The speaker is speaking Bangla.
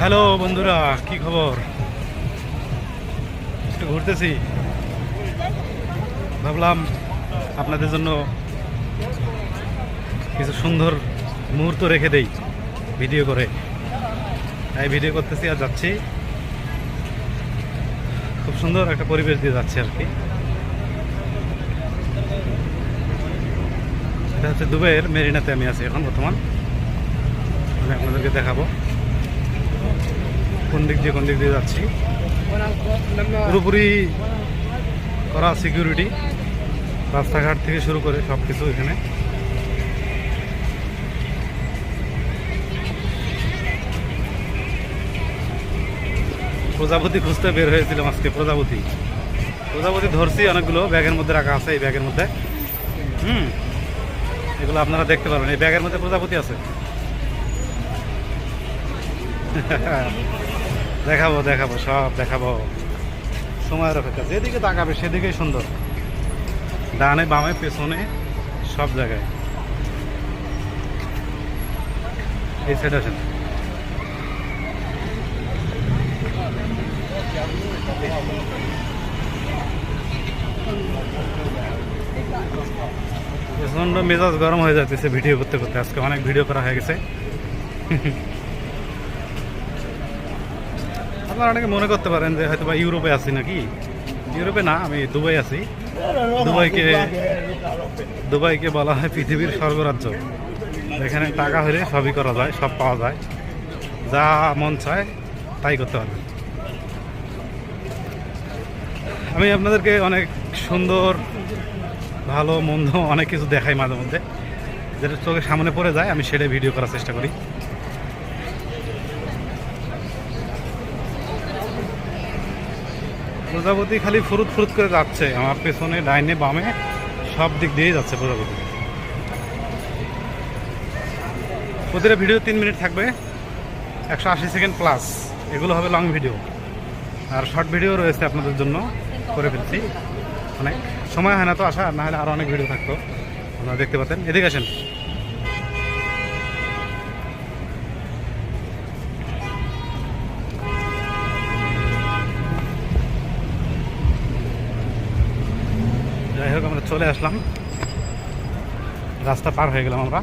হ্যালো বন্ধুরা, কি খবর? একটু ঘুরতেছি, ভাবলাম আপনাদের জন্য কিছু সুন্দর মুহূর্ত রেখে দেই ভিডিও করে। তাই ভিডিও করতেছি আর যাচ্ছি। খুব সুন্দর একটা পরিবেশ দিয়ে যাচ্ছে আর কি। এটা হচ্ছে দুবাইয়ের মেরিনাতে আমি আছি এখন বর্তমান। আমি আপনাদেরকে দেখাবো কোন দিক দিয়ে যাচ্ছি। পুরোপুরি করা সিকিউরিটি, রাস্তাঘাট থেকে শুরু করে সব কিছু এখানে। প্রজাপতি খুঁজতে বের হয়েছিলাম আজকে। প্রজাপতি ধরছি অনেকগুলো, ব্যাগের মধ্যে রাখা আছে। এই ব্যাগের মধ্যে এগুলো আপনারা দেখতে পারবেন। এই ব্যাগের মধ্যে প্রজাপতি আছে। দেখাবো সব দেখাবো। সময়ের অপেক্ষা, যেদিকে তাকাবে সেদিকেই সুন্দর। ডানে বামে পেছনে সব জায়গায়। এই সাইড আছেন। প্রচন্ড মেজাজ গরম হয়ে যাচ্ছে ভিডিও করতে করতে। আজকে অনেক ভিডিও করা হয়ে গেছে। আপনারা অনেকে মনে করতে পারেন যে হয়তো বা ইউরোপে আছি নাকি। ইউরোপে না, আমি দুবাই আছি। দুবাইকে বলা হয় পৃথিবীর স্বর্গরাজ্য। এখানে টাকা হলে সবই করা যায়, সব পাওয়া যায়, যা মন চায় তাই করতে পারবে। আমি আপনাদেরকে অনেক সুন্দর, ভালো মন্দ অনেক কিছু দেখাই মাঝে মধ্যে, যেটা চোখের সামনে পড়ে যায় আমি সেটাই ভিডিও করার চেষ্টা করি। প্রজাপতি খালি ফুরুত করে যাচ্ছে আমার পেছনে, ডাইনে বামে সব দিক দিয়েই যাচ্ছে প্রজাপতি। প্রতিটা ভিডিও 3 মিনিট থাকবে, 180 সেকেন্ড প্লাস। এগুলো হবে লং ভিডিও, আর শর্ট ভিডিও রয়েছে আপনাদের জন্য, করে ফেলছি। অনেক সময় হয় না তো আসা, না হলে আরও অনেক ভিডিও থাকতো, আপনারা দেখতে পাতেন। এদিকে আসেন। যাই হোক, আমরা চলে আসলাম, রাস্তা পার হয়ে গেলাম আমরা।